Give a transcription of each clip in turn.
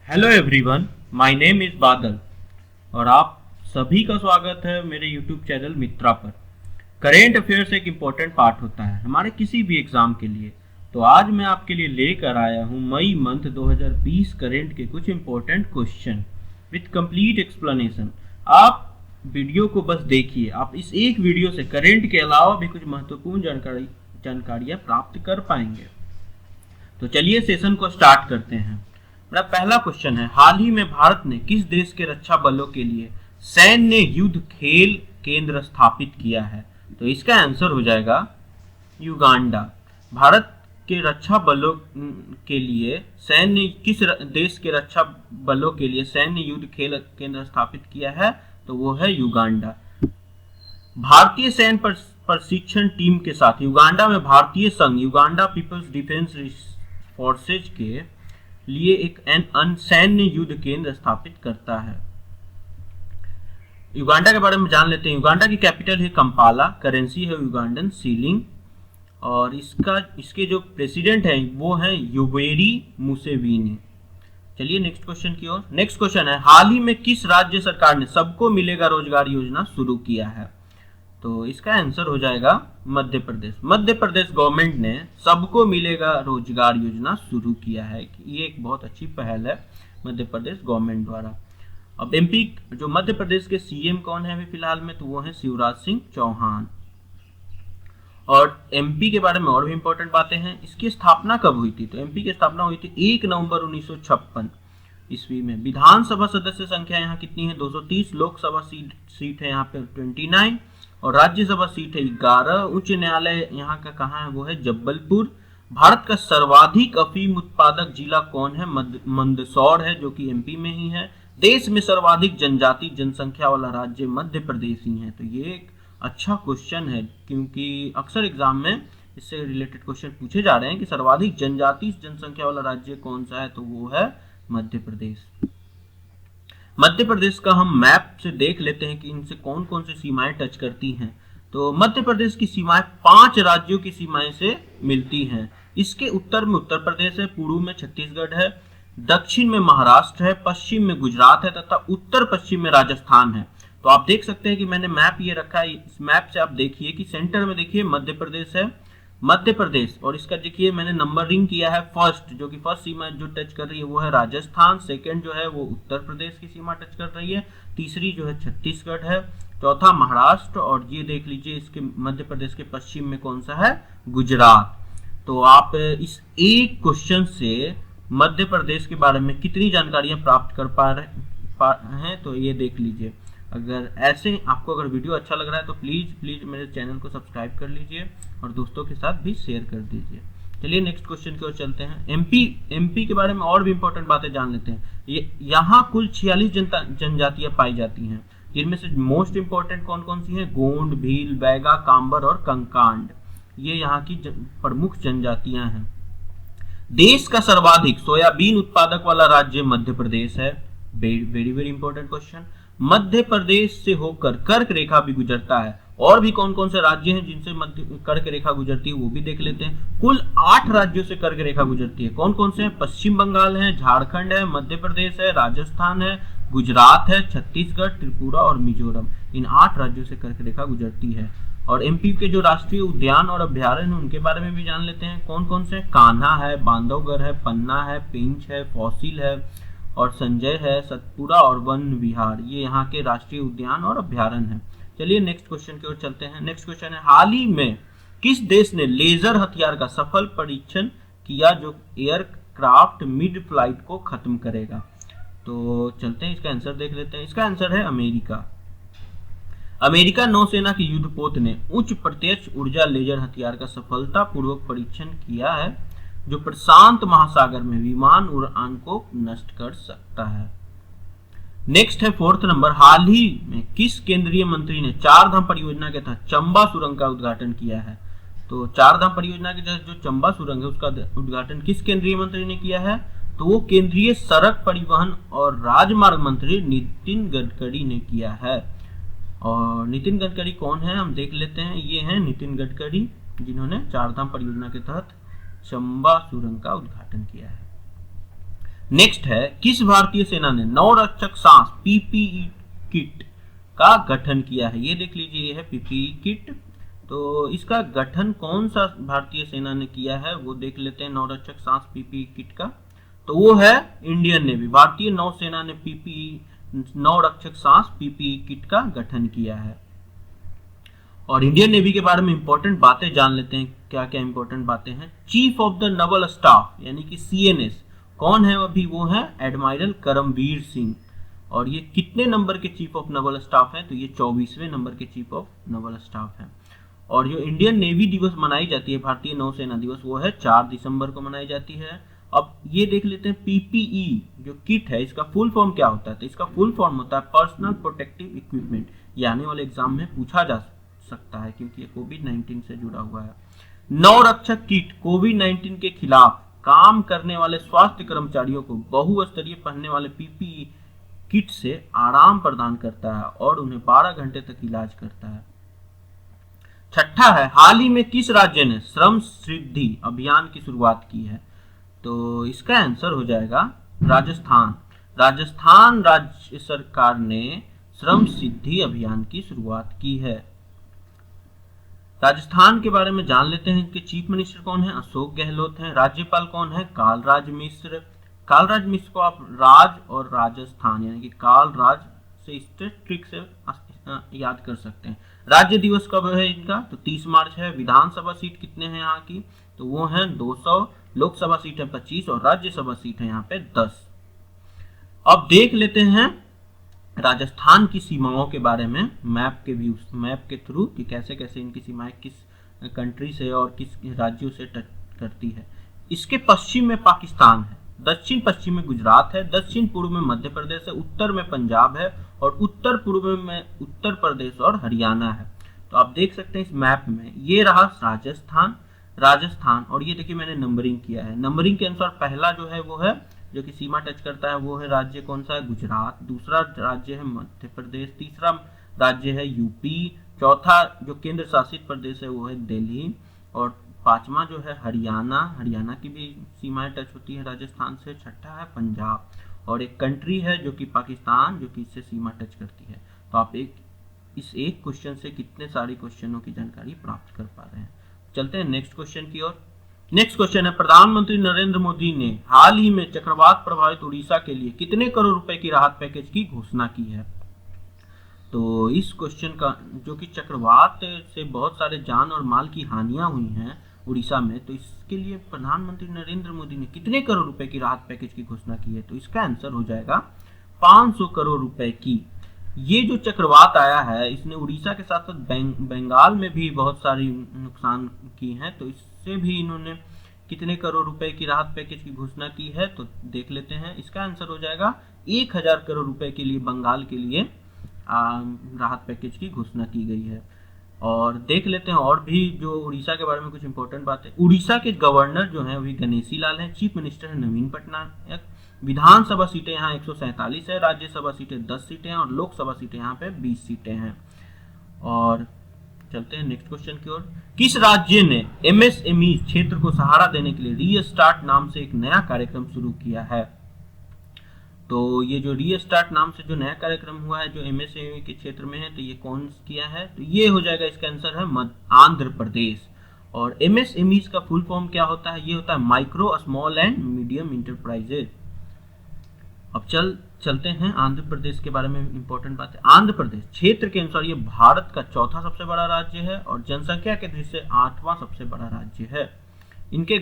Hello everyone, my name is बादल और आप सभी का स्वागत है मेरे यूट्यूब चैनल मित्रा पर। करेंट अफेयर्स एक इम्पोर्टेंट पार्ट होता है हमारे किसी भी एग्ज़ाम के लिए। तो आज मैं आपके लिए लेकर आया हूँ मई मंथ 2020 करेंट के कुछ important question with complete explanation. आप वीडियो को बस देखिए, आप इस एक वीडियो से करेंट के अलावा भी कुछ महत्वपूर्ण जानकारियाँ प्राप्त कर पाएंगे। तो चलिए सेशन को स्टार्ट करते हैं। मेरा पहला क्वेश्चन है, हाल ही में भारत ने किस देश के रक्षा बलों के लिए सैन्य युद्ध खेल केंद्र स्थापित किया है? तो इसका आंसर हो जाएगा युगांडा। भारत के रक्षा बलों के लिए किस देश के रक्षा बलों के लिए सैन्य युद्ध खेल केंद्र स्थापित किया है? तो वो है युगांडा। भारतीय सैन्य प्रशिक्षण टीम के साथ युगांडा में भारतीय संघ युगांडा पीपल्स डिफेंस फोर्सेज के लिए एक सैन्य युद्ध केंद्र स्थापित करता है। युगांडा के बारे में जान लेते हैं। युगांडा की कैपिटल है कंपाला, करेंसी है युगांडन सीलिंग और इसके जो प्रेसिडेंट हैं वो हैं योवेरी मुसेवीनी। चलिए नेक्स्ट क्वेश्चन की ओर। नेक्स्ट क्वेश्चन है, हाल ही में किस राज्य सरकार ने सबको मिलेगा रोजगार योजना शुरू किया है? तो इसका आंसर हो जाएगा मध्य प्रदेश। मध्य प्रदेश गवर्नमेंट ने सबको मिलेगा रोजगार योजना शुरू किया है। ये एक बहुत अच्छी पहल है मध्य प्रदेश गवर्नमेंट द्वारा। अब एमपी जो मध्य प्रदेश के सीएम कौन है अभी फिलहाल में? तो वो है शिवराज सिंह चौहान। और एमपी के बारे में और भी इंपॉर्टेंट बातें हैं। इसकी स्थापना कब हुई थी? तो एमपी की स्थापना हुई थी 1 नवंबर 1956 ईस्वी में। विधानसभा सदस्य संख्या यहाँ कितनी है? 230। लोकसभा सीट है यहाँ पे 29 और राज्यसभा सीट है 11। उच्च न्यायालय यहाँ का कहाँ है? वो है जबलपुर। भारत का सर्वाधिक अफीम उत्पादक जिला कौन है? मंदसौर है, जो कि एमपी में ही है। देश में सर्वाधिक जनजाति जनसंख्या वाला राज्य मध्य प्रदेश ही है। तो ये एक अच्छा क्वेश्चन है क्योंकि अक्सर एग्जाम में इससे रिलेटेड क्वेश्चन पूछे जा रहे हैं कि सर्वाधिक जनजाति जनसंख्या वाला राज्य कौन सा है? तो वो है मध्य प्रदेश। मध्य प्रदेश का हम मैप से देख लेते हैं कि इनसे कौन कौन सी सीमाएं टच करती हैं। तो मध्य प्रदेश की सीमाएं 5 राज्यों की सीमाएं से मिलती हैं। इसके उत्तर में उत्तर प्रदेश है, पूर्व में छत्तीसगढ़ है, दक्षिण में महाराष्ट्र है, पश्चिम में गुजरात है तथा उत्तर पश्चिम में राजस्थान है। तो आप देख सकते हैं कि मैंने मैप ये रखा है। इस मैप से आप देखिए कि सेंटर में देखिए मध्य प्रदेश है, मध्य प्रदेश और इसका देखिए मैंने नंबरिंग किया है। फर्स्ट जो कि फर्स्ट सीमा जो टच कर रही है वो है राजस्थान, सेकंड जो है वो उत्तर प्रदेश की सीमा टच कर रही है, तीसरी जो है छत्तीसगढ़ है, चौथा महाराष्ट्र और ये देख लीजिए इसके मध्य प्रदेश के पश्चिम में कौन सा है? गुजरात। तो आप इस एक क्वेश्चन से मध्य प्रदेश के बारे में कितनी जानकारियां प्राप्त कर पा रहे हैं तो ये देख लीजिए। अगर ऐसे आपको अगर वीडियो अच्छा लग रहा है तो प्लीज मेरे चैनल को सब्सक्राइब कर लीजिए और दोस्तों के साथ भी शेयर कर दीजिए। चलिए नेक्स्ट क्वेश्चन की ओर चलते हैं। एमपी के बारे में और भी इंपॉर्टेंट बातें जान लेते हैं। यहाँ कुल 46 जनजातियां पाई जाती हैं, जिनमें से मोस्ट इंपॉर्टेंट कौन कौन सी हैं? गोंड, भील, बैगा, कांबर और कंकांड। ये यहाँ की प्रमुख जनजातियां हैं। देश का सर्वाधिक सोयाबीन उत्पादक वाला राज्य मध्य प्रदेश है। Very very important question. Madhya Pradesh से होकर कर्क रेखा भी गुजरता है। और भी कौन कौन से राज्य हैं जिनसे कर्क रेखा गुजरती है वो भी देख लेते हैं। कुल 8 राज्यों से कर्क रेखा गुजरती है। कौन कौन से हैं? पश्चिम बंगाल है, झारखंड है, मध्य प्रदेश है, राजस्थान है, गुजरात है, छत्तीसगढ़, त्रिपुरा और मिजोरम। इन 8 राज्यों से कर्क रेखा गुजरती है। और एमपी के जो राष्ट्रीय उद्यान और अभ्यारण्य है उनके बारे में भी जान लेते हैं। कौन कौन से? कान्हा है, बांधवगढ़ है, पन्ना है, पेंच है, फॉसिल है और संजय है, सतपुरा और वन विहार। ये यहाँ के राष्ट्रीय उद्यान और अभ्यारण्य है। चलिए नेक्स्ट क्वेश्चन की ओर चलते हैं। नेक्स्ट क्वेश्चन है, हाल ही में किस देश ने लेजर हथियार का सफल परीक्षण किया जो एयरक्राफ्ट मिड फ्लाइट को खत्म करेगा? तो चलते हैं इसका आंसर देख लेते हैं। इसका आंसर है अमेरिका। अमेरिका नौसेना के युद्धपोत ने उच्च प्रत्यक्ष ऊर्जा लेजर हथियार का सफलतापूर्वक परीक्षण किया है जो प्रशांत महासागर में विमान उड़ान को नष्ट कर सकता है। नेक्स्ट है 4th नंबर, हाल ही में किस केंद्रीय मंत्री ने चारधाम परियोजना के तहत चंबा सुरंग का उद्घाटन किया है? तो चारधाम परियोजना के तहत जो चंबा सुरंग है उसका उद्घाटन किस केंद्रीय मंत्री ने किया है? तो वो केंद्रीय सड़क परिवहन और राजमार्ग मंत्री नितिन गडकरी ने किया है। और नितिन गडकरी कौन है हम देख लेते हैं। ये हैं नितिन गडकरी जिन्होंने चारधाम परियोजना के तहत चंबा सुरंग का उद्घाटन किया है। नेक्स्ट है, किस भारतीय सेना ने नवरक्षक सांस पीपीई किट का गठन किया है? ये देख लीजिए, ये है पीपीई किट। तो इसका गठन कौन सा भारतीय सेना ने किया है वो देख लेते हैं, नवरक्षक सांस पीपीई किट का। तो वो है इंडियन नेवी, भारतीय नौसेना ने पीपीई नवरक्षक सांस पीपीई किट का गठन किया है। और इंडियन नेवी के बारे में इंपॉर्टेंट बातें जान लेते हैं, क्या क्या इंपॉर्टेंट बातें हैं। Chief of the Naval staff यानी कि सीएनएस कौन है अभी? वो है एडमायरल करमवीर सिंह। और ये कितने नंबर के चीफ ऑफ नवल स्टाफ हैं? तो ये 24वें नंबर के चीफ ऑफ नवल स्टाफ हैं। और जो इंडियन नेवी दिवस मनाई जाती है, भारतीय नौसेना दिवस, वो है 4 दिसंबर को मनाई जाती है। अब ये देख लेते हैं पीपीई जो किट है, इसका फुल फॉर्म क्या होता है? तो इसका फुल फॉर्म होता है पर्सनल प्रोटेक्टिव इक्विपमेंट। ये आने वाले एग्जाम में पूछा जा सकता है क्योंकि ये कोविड-19 से जुड़ा हुआ है। नवरक्षक किट कोविड-19 के खिलाफ काम करने वाले स्वास्थ्य कर्मचारियों को बहुस्तरीय पहनने वाले पीपीई किट से आराम प्रदान करता है और उन्हें 12 घंटे तक इलाज करता है। छठा है, हाल ही में किस राज्य ने श्रम सिद्धि अभियान की शुरुआत की है? तो इसका आंसर हो जाएगा राजस्थान। राजस्थान राज्य सरकार ने श्रम सिद्धि अभियान की शुरुआत की है। राजस्थान के बारे में जान लेते हैं, इनके चीफ मिनिस्टर कौन है? अशोक गहलोत हैं। राज्यपाल कौन है? कालराज मिश्र। कालराज मिश्र को आप राज और राजस्थान यानी कि कालराज से इस ट्रिक से याद कर सकते हैं। राज्य दिवस कब है इनका? तो 30 मार्च है। विधानसभा सीट कितने हैं यहाँ की? तो वो हैं 200, लोकसभा सीट है 25 और राज्यसभा सीट है यहाँ पे 10। अब देख लेते हैं राजस्थान की सीमाओं के बारे में मैप के थ्रू कि कैसे कैसे इनकी सीमाएं किस कंट्री से और किस राज्यों से टच करती है। इसके पश्चिम में पाकिस्तान है, दक्षिण पश्चिम में गुजरात है, दक्षिण पूर्व में मध्य प्रदेश है, उत्तर में पंजाब है और उत्तर पूर्व में उत्तर प्रदेश और हरियाणा है। तो आप देख सकते हैं इस मैप में ये रहा राजस्थान और ये देखिए मैंने नंबरिंग किया है। नंबरिंग के अनुसार पहला जो है वो है जो कि सीमा टच करता है वो है राज्य कौन सा है? गुजरात। दूसरा राज्य है मध्य प्रदेश। तीसरा राज्य है यूपी। चौथा जो केंद्र शासित प्रदेश है वो है दिल्ली। और पांचवा जो है हरियाणा की भी सीमाएं टच होती है राजस्थान से। छठा है पंजाब और एक कंट्री है जो कि पाकिस्तान जो कि इससे सीमा टच करती है। तो आप इस एक क्वेश्चन से कितने सारे क्वेश्चनों की जानकारी प्राप्त कर पा रहे हैं। चलते हैं नेक्स्ट क्वेश्चन की ओर। नेक्स्ट क्वेश्चन है, प्रधानमंत्री नरेंद्र मोदी ने हाल ही में चक्रवात प्रभावित उड़ीसा के लिए कितने करोड़ रुपए की राहत पैकेज की घोषणा की है? तो इस क्वेश्चन का जो कि चक्रवात से बहुत सारे जान और माल की हानियां हुई हैं उड़ीसा में, तो इसके लिए प्रधानमंत्री नरेंद्र मोदी ने कितने करोड़ रुपए की राहत पैकेज की घोषणा की है? तो इसका आंसर हो जाएगा 500 करोड़ रुपए की। ये जो चक्रवात आया है इसने उड़ीसा के साथ साथ बंगाल में भी बहुत सारी नुकसान की है। तो इससे भी इन्होंने कितने करोड़ रुपए की राहत पैकेज की घोषणा की है? तो देख लेते हैं। इसका आंसर हो जाएगा 1000 करोड़ रुपए के लिए बंगाल के लिए राहत पैकेज की घोषणा की गई है। और देख लेते हैं और भी जो उड़ीसा के बारे में कुछ इंपॉर्टेंट बात है। उड़ीसा के गवर्नर जो हैं वही गणेशी लाल हैं। चीफ मिनिस्टर है नवीन पटनायक। विधानसभा सीटें यहाँ 147 है, राज्यसभा सीटें 10 सीटें हैं और लोकसभा सीटें यहाँ पे 20 सीटें हैं। और चलते हैं नेक्स्ट क्वेश्चन की ओर। किस राज्य ने एमएसएमई क्षेत्र को सहारा देने के लिए रीस्टार्ट नाम से एक नया कार्यक्रम शुरू किया है? तो ये जो रीस्टार्ट नाम से जो नया कार्यक्रम हुआ है जो एमएसएमई के क्षेत्र में है, तो ये कौन किया है? तो ये हो जाएगा, इसका आंसर है आंध्र प्रदेश। और एमएसएमई का फुल फॉर्म क्या होता है? ये होता है micro small and medium enterprises. अब चलते हैं आंध्र प्रदेश के बारे में इंपॉर्टेंट बात है। आंध्र प्रदेश क्षेत्र के अनुसार ये भारत का चौथा सबसे बड़ा राज्य है और जनसंख्या के दृष्टि से 8वां सबसे बड़ा राज्य है। इनके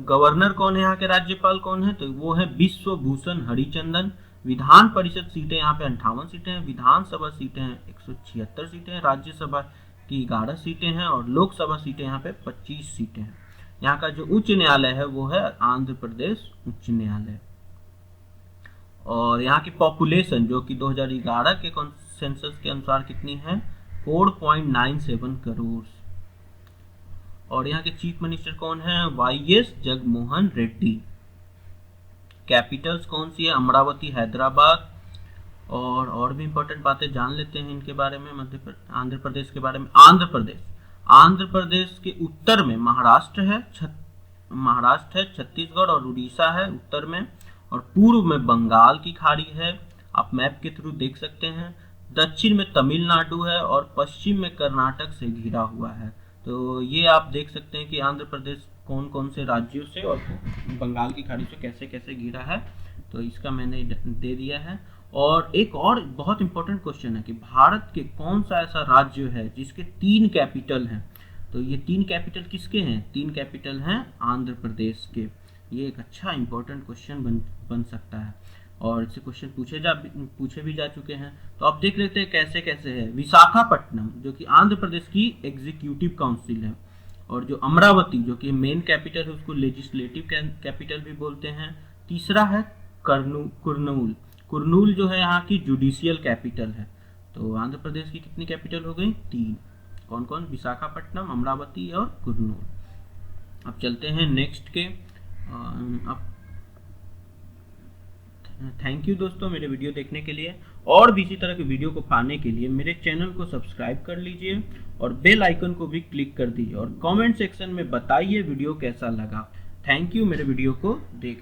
गवर्नर कौन है? यहाँ के राज्यपाल कौन है? तो वो है विश्वभूषण हरिचंदन। विधान परिषद सीटें यहाँ पे 58 सीटें हैं। विधानसभा सीटें हैं 176 सीटें हैं। राज्यसभा की 11 सीटें हैं और लोकसभा सीटें यहाँ पे 25 सीटें हैं। यहाँ का जो उच्च न्यायालय है वो है आंध्र प्रदेश उच्च न्यायालय। और यहाँ की पॉपुलेशन जो कि 2011 के सेंसस के अनुसार कितनी है? 4.97 करोड़। और यहाँ के चीफ मिनिस्टर कौन है? वाईएस जगनमोहन रेड्डी। कैपिटल्स कौन सी है? अमरावती हैदराबाद। और भी इंपॉर्टेंट बातें जान लेते हैं इनके बारे में। आंध्र प्रदेश के बारे में। आंध्र प्रदेश के उत्तर में महाराष्ट्र है, छत्तीसगढ़ और उड़ीसा है उत्तर में। और पूर्व में बंगाल की खाड़ी है, आप मैप के थ्रू देख सकते हैं। दक्षिण में तमिलनाडु है और पश्चिम में कर्नाटक से घिरा हुआ है। तो ये आप देख सकते हैं कि आंध्र प्रदेश कौन कौन से राज्यों से और बंगाल की खाड़ी से कैसे कैसे घिरा है। तो इसका मैंने दे दिया है। और एक और बहुत इंपॉर्टेंट क्वेश्चन है कि भारत के कौन सा ऐसा राज्य है जिसके 3 कैपिटल हैं। तो ये 3 कैपिटल किसके हैं? 3 कैपिटल हैं आंध्र प्रदेश के। ये एक अच्छा इंपॉर्टेंट क्वेश्चन बन सकता है और इससे क्वेश्चन पूछे भी जा चुके हैं। तो आप देख लेते हैं कैसे कैसे है। विशाखापट्टनम जो कि आंध्र प्रदेश की एग्जीक्यूटिव काउंसिल है, और जो अमरावती जो कि मेन कैपिटल है उसको लेजिस्लेटिव कैपिटल भी बोलते हैं। तीसरा है कुर्नूल। कुर्नूल जो है यहाँ की जुडिशियल कैपिटल है। तो आंध्र प्रदेश की कितनी कैपिटल हो गई? 3। कौन कौन? विशाखापट्टनम, अमरावती और कुर्नूल। अब चलते हैं नेक्स्ट के। अब थैंक यू दोस्तों मेरे वीडियो देखने के लिए। और भी इसी तरह के वीडियो को पाने के लिए मेरे चैनल को सब्सक्राइब कर लीजिए और बेल आइकन को भी क्लिक कर दीजिए और कमेंट सेक्शन में बताइए वीडियो कैसा लगा। थैंक यू मेरे वीडियो को देख